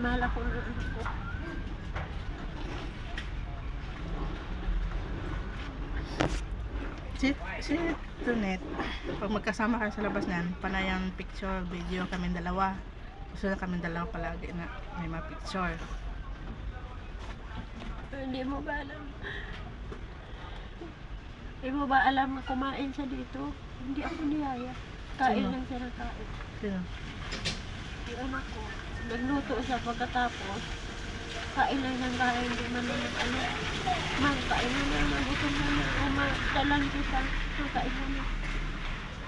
mahal ako ng anak ko. Si Tunet, pag magkasama kayo sa labas niyan, panayang picture, video kami dalawa. Gusto na kami dalawa palagi na may mga picture. Hindi mo ba alam? Hindi mo ba alam na kumain siya dito? Hindi ako niyaya. Kain Sino? lang siya ng kain. Sino? Yung anak ko, nagluto siya pagkatapos. Kain lang ng kain, hindi man naman ano. Man, kain na naman, gutom na na. Dalan kita, kain na na.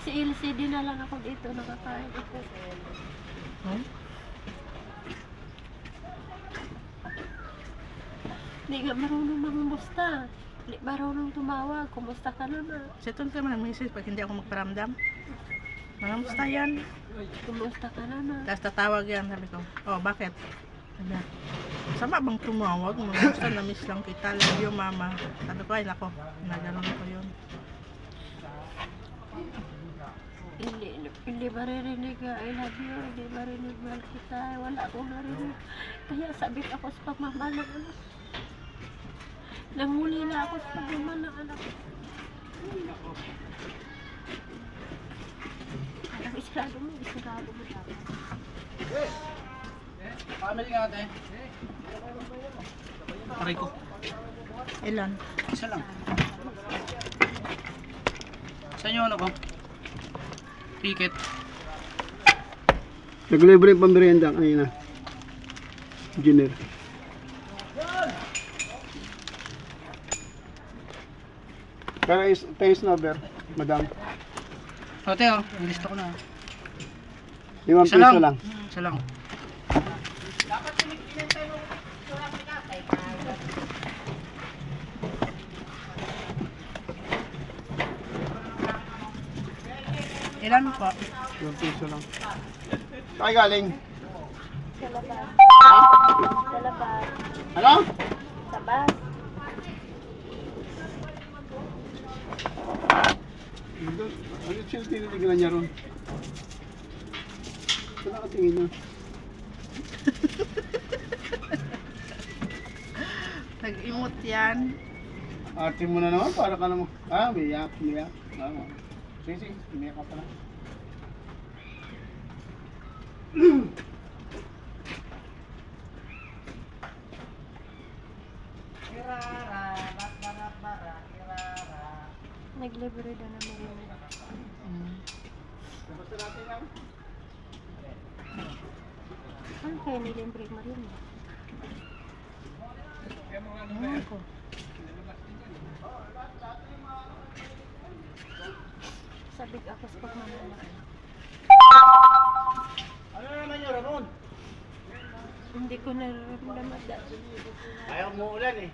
Si Ilse, din na lang ako dito, nakakain ako. Hmm? Hindi nga marunong mangumusta. Hindi marunong tumawag. Kumusta ka naman? Si Tunet naman ang misis pag hindi ako magparamdam. Mangamusta yan? Kumusta ka naman? Tapos tatawag yan, sabi ko, oh bakit? Sabi niya, sama bang tumawag? Mangamusta, na-miss lang kita. Love you mama. Sabi ko, ay nako, nagano'n ko yun. Hindi maririnig ka, I love you, hindi maririnig mahal kita, wala akong narinig. Kaya sabik ako sa pagmamahal ng anak. Nanguli na ako sa pagmamahal ng anak. Ang isarado mo dapat. Family nga ate. Aray ko. Ilan? Isa lang. Saan yung ano ko? Ticket. Naglibre yung pambirienda kanina. Engineer. Pero tayo snubber, madam. Ate oh, nilista ko na. 5 Isa piso lang. Isa lang. Ilan po? 5 piso lang. Saan galing? Sa labas. Sa labas. Ano? Sa bus. Ano siya tinitignan niya ron? Saan nakatingin niya? Nag-imot yan. Ate mo na naman, para ka naman. Ah, umiyak. Sige, umiyak ka pala. Naglibre na naman yun. Basta natin yan. Ano kaya nilibre mo rin? Ewan ko. Sabik ako sa pagmamahal. Ano naman yun, Ramon? Hindi ko nararamdaman dahil. Ayaw mo ulan eh.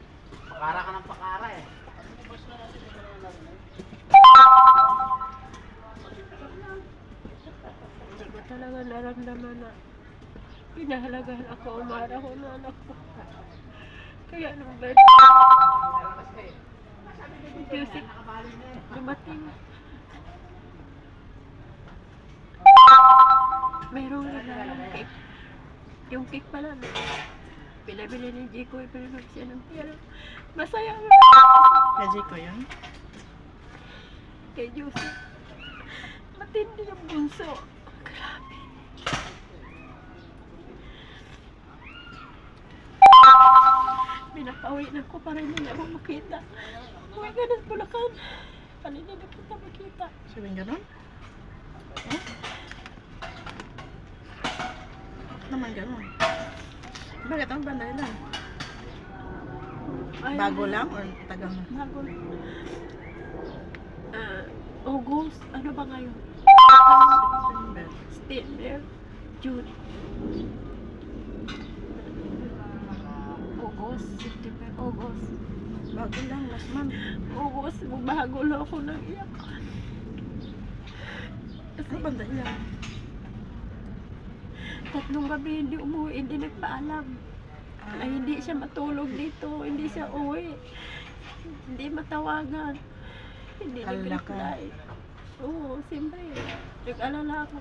Pakara ka ng pakara eh. Hindi ko talaga naramdaman na pinahalagahan ako, umara ko na anak ko. Kaya nung birthday, music, dumating. Mayroong regalong cake. Yung cake pala, pinabili ni Jico, pinabili siya ng pera. Masaya ako. Kaji ko yun. Kay Joseph. Matindi yung bunso. Grabe. Pinapawi na ko para hindi niya ako makita. Uwi ka ng Bulacan. Kanina na kita makita. Sabihin gano'n? Huh? Naman gano'n. Bakit ang banda lang? Ay, Bago lang or tagal na? Bago lang. August. Ano ba ngayon? September. September. June. August. September. August. Bago lang, last month. August. Bago lang ako nag-iyak. Ano banda lang? Tatlong gabi hindi umuwi, hindi nagpaalam. Ay hindi siya matulog dito, hindi siya uwi. Hindi matawagan. Hindi Hala ka. nag-reply. Oo, siyempre. Nag-alala ako.